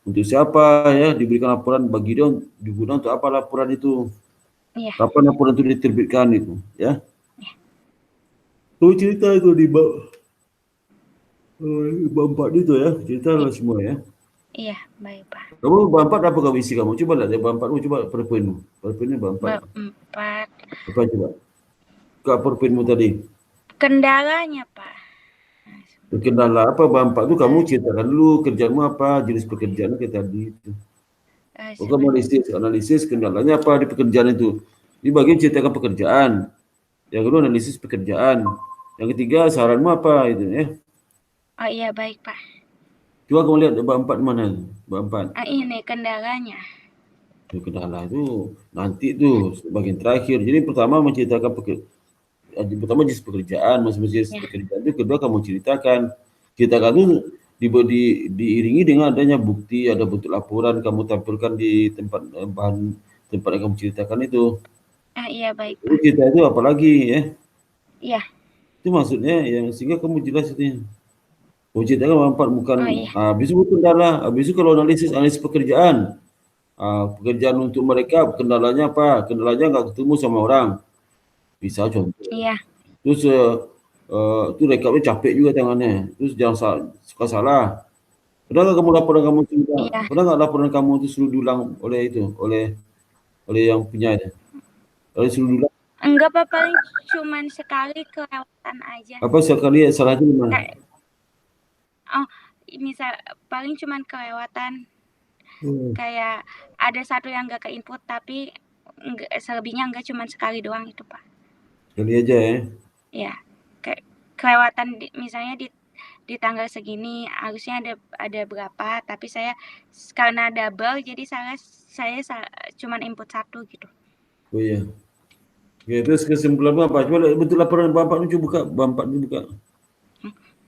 untuk siapa ya, diberikan laporan bagi dia digunakan untuk apa laporan itu. Iya, Kapan laporan itu diterbitkan itu ya. iya, Tuh cerita itu di bab 4 itu ya, cerita iya, lah semua ya. iya, baik, Pak. Kamu bab 4 apa kamu isi kamu? Coba lihat ya bab 4, coba perpoinmu. Perpoinnya bab 4. Bab 4. Apa coba? Ke perpoinmu tadi. Kendalanya, Pak. Kendala apa bab 4 itu kamu ceritakan dulu kerjaanmu apa, jenis pekerjaan kayak tadi itu. Kamu analisis kendalanya apa di pekerjaan itu. Di bagian ceritakan pekerjaan. Yang kedua analisis pekerjaan. Yang ketiga saranmu apa itu ya. Oh, iya, baik, Pak. Coba kamu lihat bab 4 mana? Bab 4. Ini kendalanya. Kendala itu nanti tuh bagian terakhir. Jadi pertama menceritakan pertama jenis pekerjaan, masing-masing jenis Ya, pekerjaan itu kedua kamu ceritakan itu diiringi dengan adanya bukti, ada bentuk laporan kamu tampilkan di tempat bahan tempat yang kamu ceritakan itu. iya, baik, Jadi Pak. cerita itu apalagi ya, Iya, itu maksudnya yang sehingga kamu jelas itu. Kamu ceritakan manfaat bukan, oh, iya, habis itu kendala, habis itu kalau analisis pekerjaan, pekerjaan untuk mereka kendalanya apa? Kendalanya nggak ketemu sama orang, bisa contoh. iya, Terus itu rekapnya capek juga tangannya. Terus jangan suka salah. Pernah nggak kamu laporan kamu sudah? iya. Pernah nggak laporan kamu itu suruh diulang oleh itu, oleh yang punyanya? Oleh suruh diulang? Enggak, Pak, paling cuman sekali kelewatan aja. Apa sekali salahnya di mana? Kayak, oh, misal paling cuman kelewatan. Kayak ada satu yang enggak ke input, tapi enggak, selebihnya enggak, cuman sekali doang itu, Pak. Sekali aja ya. Ya, kayak kelewatan misalnya di tanggal segini harusnya ada berapa, tapi saya karena double jadi saya cuman input satu gitu. Oh iya. Oke, terus kesimpulanmu apa? Coba lihat bentuk laporan Bapak itu buka, Bapak itu buka.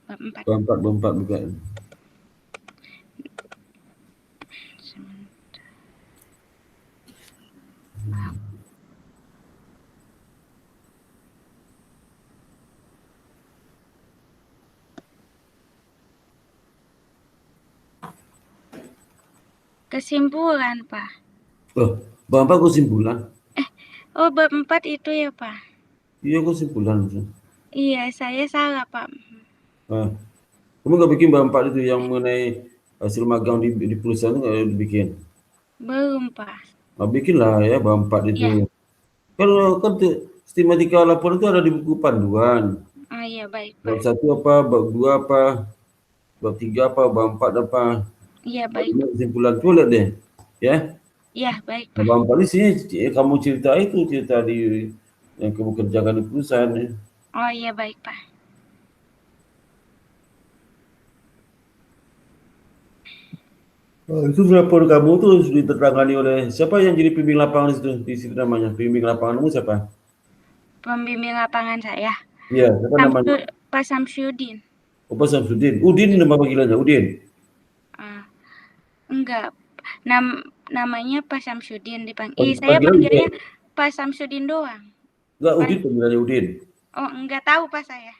Bab 4. Bapak buka. Kesimpulan, Pak. Oh, Bapak kesimpulan. Oh, bab 4 itu ya, Pak. Iya kesimpulan. Iya, saya salah, Pak. Kamu nggak bikin Bapak itu yang mengenai hasil magang di perusahaan itu nggak dibikin? Belum, Pak. Bikin lah ya Bapak itu. Ya. Kan sistematika laporan itu ada di buku panduan. Oh, iya, baik, Bab Pak. 1 apa, bab 2 apa, bab 3 apa, bab 4 apa. Iya, Bab baik. 5 kesimpulan tuh lihat deh. Ya. Iya, baik, Nah, Pak. bab 4 di sini kamu cerita di yang kamu kerjakan di perusahaan ya. Oh, iya, baik, Pak. Itu lapor kamu tuh diterangani oleh siapa yang jadi pembimbing lapangan di situ namanya? Pembimbing lapanganmu siapa? Pembimbing lapangan saya. Iya, siapa namanya? Pak Samsudin. Oh, Pak Samsudin. Udin nama panggilannya, Udin. Enggak. Namanya Pak Samsudin Oh, saya panggilan panggilnya Udin. Pak Samsudin doang. Enggak, Udin panggilannya Udin. Oh, enggak tahu Pak saya.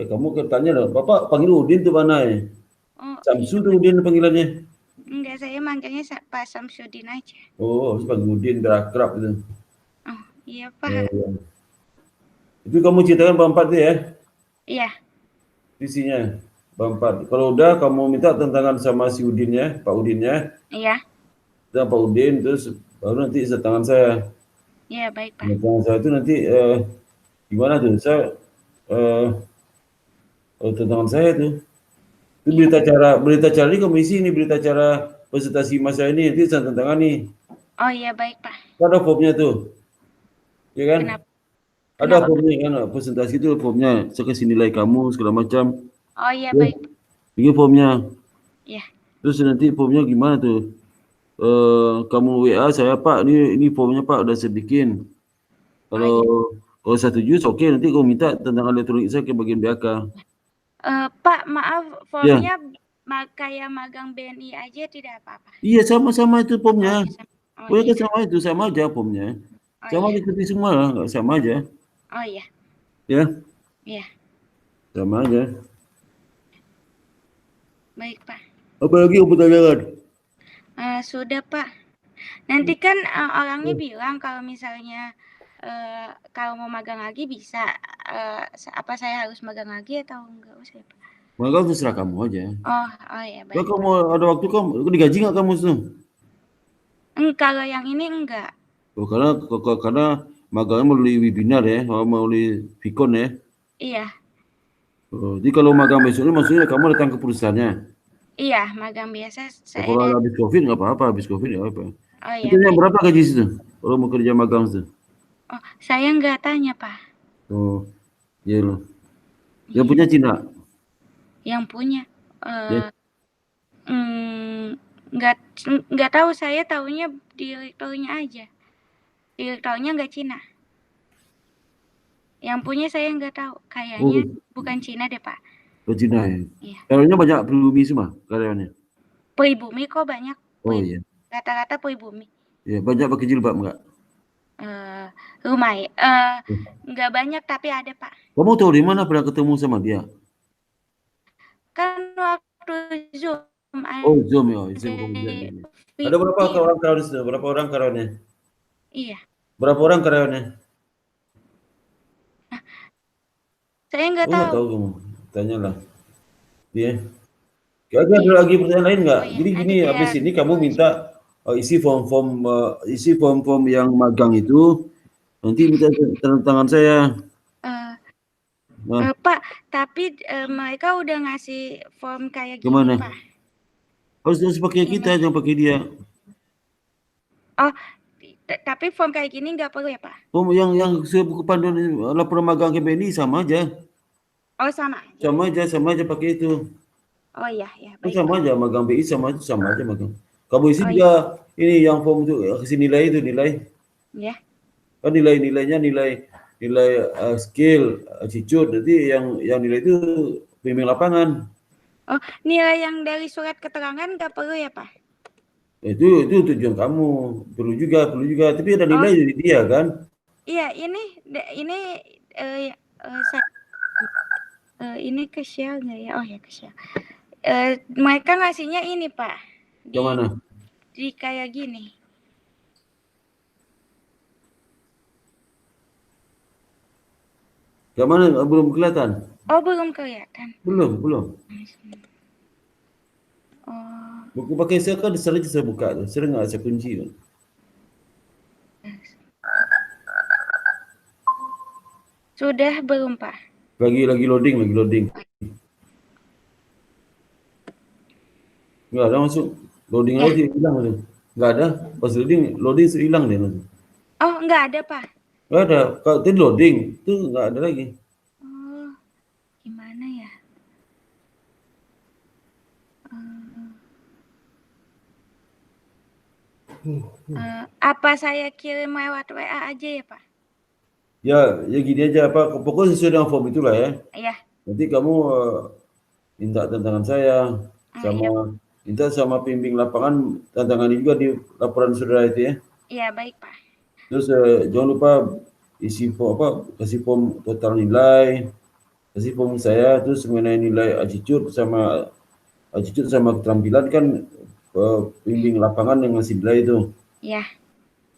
Kamu tanya dong, Bapak panggil Udin tuh mana ya? Oh, Samsu iya, tuh Udin panggilannya. enggak, saya manggilnya Pak Samsudin aja. Oh, harus panggil Udin biar akrab gitu. Oh, iya Pak. Iya. Itu kamu ceritakan bab 4 tu ya, Iya, isinya. Bab 4. Kalau udah kamu minta tantangan sama si Udin ya, Pak Udin ya. iya, Dan Pak Udin terus baru nanti tantangan saya. iya baik Pak. Tantangan saya itu nanti gimana tuh? Saya tantangan saya tuh. Itu Iya. berita acara ini kamu isi ini berita acara presentasi masa ini nanti saya tantangan nih. Oh iya baik Pak. Ada formnya tuh, ya kan? Kenapa? Ada Kenapa Pak? formnya kan, presentasi itu formnya. Saya kasih nilai kamu segala macam. Oh iya Ya, baik Pak. ini formnya. Iya. Terus nanti formnya gimana tuh? Kamu WA saya Pak, ini formnya Pak udah saya bikin. Oh Kalau iya. kalau saya setuju, oke nanti kamu minta tantangan elektronik saya ke bagian BAK. Pak maaf Ya, formnya kayak magang BNI aja tidak apa-apa. iya sama-sama itu Oh formnya. iya sama. Oh Pokoknya iya. kan sama itu, sama aja formnya. Oh Sama iya. seperti semua lah, nggak sama aja. Oh iya. Ya, Iya. sama aja. Baik Pak. Apalagi kamu tanyakan? Sudah Pak. Nanti kan orangnya bilang kalau misalnya kalau mau magang lagi bisa. Apa saya harus magang lagi atau enggak usah Pak? Maka terserah kamu aja. Oh ya Kalau baik. kamu ada waktu kamu digaji nggak kamu tuh? Kalau yang ini enggak. Oh, karena magangnya melalui webinar ya, melalui Vicon ya. Iya. Oh, jadi kalau magang besoknya maksudnya kamu datang ke perusahaannya. Iya, magang biasa Oh, saya kalau habis COVID nggak apa-apa, habis COVID nggak apa-apa. Oh Itu ya yang baik. berapa gaji situ? Kalau mau kerja magang situ? Oh, saya enggak tanya, Pak. Oh, iya loh. Yang Iya. punya Cina? Yang punya Ya. enggak enggak tahu, saya tahunya direkturnya aja. Direkturnya enggak Cina. Yang punya saya enggak tahu. Kayaknya Oh, bukan Cina deh, Pak. ke Cina ya. Iya. Karyawannya banyak pribumi semua karyawannya. Pribumi kok banyak. Oh iya. Rata-rata pribumi. Ya, banyak pakai jilbab enggak? Lumayan. Enggak banyak tapi ada, Pak. Kamu tahu di mana pernah ketemu sama dia? Kan waktu Zoom. Oh, Zoom ya, Zoom kemudian. Ada berapa orang karyawan di situ? Berapa orang karyawannya? Iya. Berapa orang karyawannya? Saya enggak Oh, nggak tahu. tahu kamu. Tanyalah. Dia. Ada lagi pertanyaan lain nggak? Oh, iya. Jadi gini, Ada. habis ini kamu minta isi form-form yang magang itu, nanti minta tanda tangan saya. Nah, Pak, tapi mereka udah ngasih form kayak gini, gimana? Pak. Harus pakai kita, jangan pakai dia. Oh, tapi form kayak gini nggak perlu ya, Pak? Form yang panduan laporan magang ke BNI sama aja. Oh, sama aja. Sama aja pakai itu. Oh iya, baik. Sama aja magang BI sama aja magang. Kamu isi Oh, juga ini yang form itu kasih nilai itu nilai. Ya. Kan nilainya nilai skill, attitude. Nanti yang nilai itu bimbing lapangan. Oh, nilai yang dari surat keterangan nggak perlu ya, Pak? Itu tujuan kamu. Perlu juga. Tapi ada nilai dari dia kan? Iya, ini ini ke Shell nggak ya? Oh ya ke Shell. Mereka ngasihnya ini, Pak. Yang mana? Di kayak gini. Yang mana? Belum kelihatan? Oh, belum kelihatan. Belum. Oh. Buku pakai saya kan sering saya buka tu. Sering nggak saya kunci tu. Sudah belum, Pak? Lagi loading. Nggak ada masuk. Loading lagi hilang tu. Nggak ada. Pas loading hilang dia langsung. Oh, nggak ada, Pak. Nggak ada. Kalau tadi loading tu nggak ada lagi. Oh, gimana ya? Apa saya kirim lewat WA aja ya, Pak? Ya gini aja apa. Pokoknya sesuai dengan form itulah ya. Iya. Nanti kamu minta tantangan saya sama iya. minta sama pembimbing lapangan tantangan juga di laporan saudara itu ya. Iya, baik, Pak. Terus jangan lupa isi form kasih form total nilai, kasih form saya terus mengenai nilai attitude sama keterampilan kan pembimbing lapangan yang ngasih nilai itu. Iya.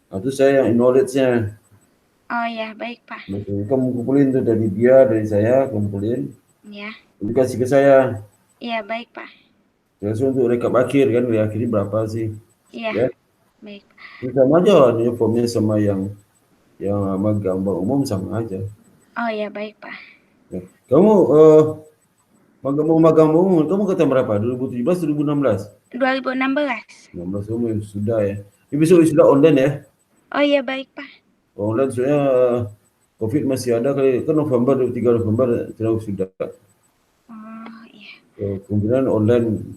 Nah, itu saya yang knowledge-nya. Oh ya, baik Pak. Betul. Kamu kumpulin tuh dari dia, dari saya, kumpulin. Ya, Jadi kasih ke saya. iya baik Pak. Terus untuk rekap akhir kan, di akhirnya berapa sih? Iya, Ya, baik. ini sama aja ini formnya sama yang magang bank umum sama aja. Oh ya, baik Pak. Ya. Kamu magang bank umum, kamu kata berapa? 2017, 2016? 2016. 16 kamu sudah ya. Ini besok sudah online ya. Oh iya, baik Pak. Online soalnya COVID masih ada kali. Kan November, 3 November sudah. Oh iya. Kemudian online.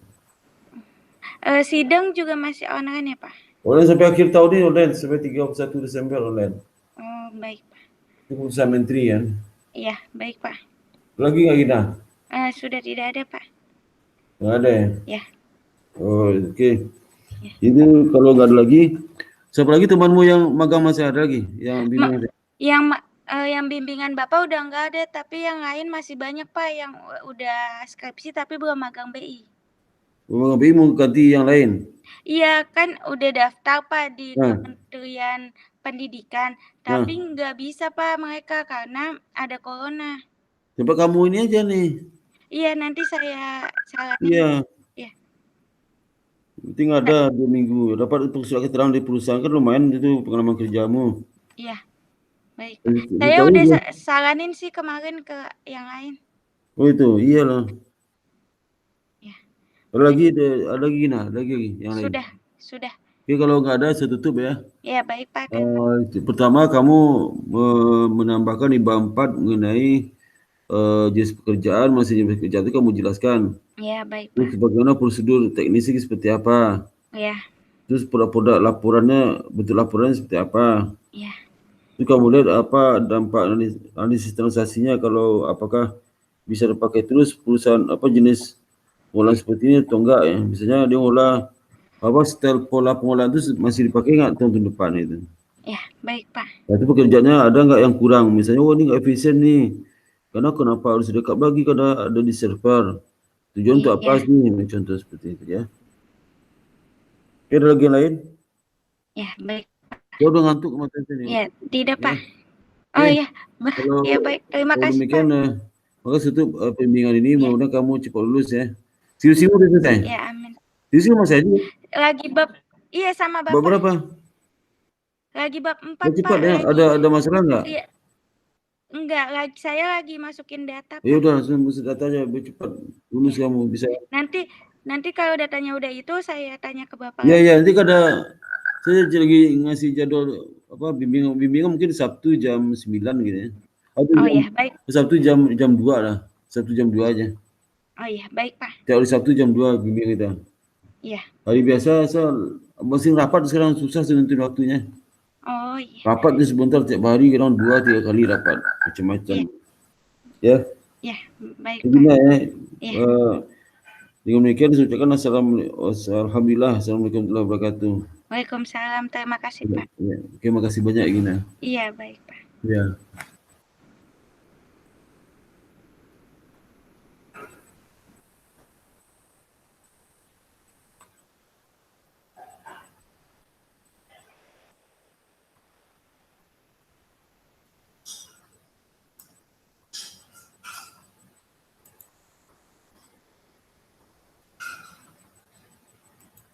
Sidang juga masih online ya Pak? Online sampai akhir tahun ini online. Sampai 31 Desember online. Oh, baik Pak. Itu keputusan menteri kan. Iya, baik Pak. Lagi nggak Gina? Sudah tidak ada Pak. Nggak ada ya? Ya. Oh, oke. Ya. Itu kalau nggak ada lagi, siapa lagi temanmu yang magang masih ada lagi? Yang bimbingan Bapak udah nggak ada, tapi yang lain masih banyak Pak yang udah skripsi tapi belum magang BI. Magang BI mau ganti yang lain? Iya, kan udah daftar Pak di Kementerian Pendidikan, tapi nggak bisa Pak mereka karena ada corona. Coba kamu ini aja nih. Iya, nanti saya saranin. Iya. Iya. Penting ada 2 minggu. Dapat surat keterangan dari perusahaan kan lumayan itu pengalaman kerjamu. Iya, baik. Saya udah saranin sih kemarin ke yang lain. Oh itu, iyalah. Ya. Ada lagi yang lain. Sudah. Oke, kalau nggak ada saya tutup ya. Ya, baik Pak. Pertama kamu menambahkan di bab 4 mengenai jenis pekerjaan, masih jenis pekerjaan itu kamu jelaskan. Ya, baik Pak. Terus bagaimana prosedur teknisnya seperti apa? Ya. Terus produk laporannya, bentuk laporannya seperti apa? Ya. Terus kamu lihat apa dampak analisis transaksinya, kalau apakah bisa dipakai terus perusahaan apa jenis pengolahan seperti ini atau enggak ya. Misalnya dia ngolah apa style pola pengolahan itu masih dipakai nggak tahun depan itu. Ya, baik Pak. Nah, itu pekerjaannya ada nggak yang kurang? Misalnya, oh ini nggak efisien nih. Karena kenapa harus backup lagi karena ada di server. Tujuan untuk apa sih? Contoh seperti itu ya. Oke, ada lagi yang lain? Ya, baik. Kau udah ngantuk kemarin ini? Ya, tidak Pak. Oh ya, ya baik. Terima kasih demikian, Pak. maka tutup pembimbingan ini. Mudah-mudahan kamu cepat lulus ya. Siu udah selesai? Ya, amin. Siu masih aja? Lagi bab, iya sama Bapak. Bab berapa? Lagi bab 4 cepat Pak. Ya, ada masalah nggak? Iya. Enggak, saya lagi masukin data Pak. Ya udah, langsung masuk data aja, cepat lulus kamu bisa. Nanti kalau datanya udah itu saya tanya ke Bapak. Iya, nanti saya lagi ngasih jadwal apa bimbingan mungkin Sabtu jam 9 gitu ya. Oh iya, baik. Sabtu jam 2 lah. Sabtu jam 2 aja. Oh iya, baik Pak. Tiap hari Sabtu jam 2 bimbingan kita. Iya. Hari biasa masih rapat sekarang susah nentuin waktunya. Oh iya. Rapat itu sebentar tiap hari, kadang 2-3 kali rapat macam-macam. Ya. Ya, baik Pak. Begini ya. Ya. Dengan demikian saya ucapkan alhamdulillah, assalamualaikum warahmatullahi wabarakatuh. Waalaikumsalam, terima kasih Pak. Ya. Oke, makasih banyak Gina. Iya, baik Pak. Ya.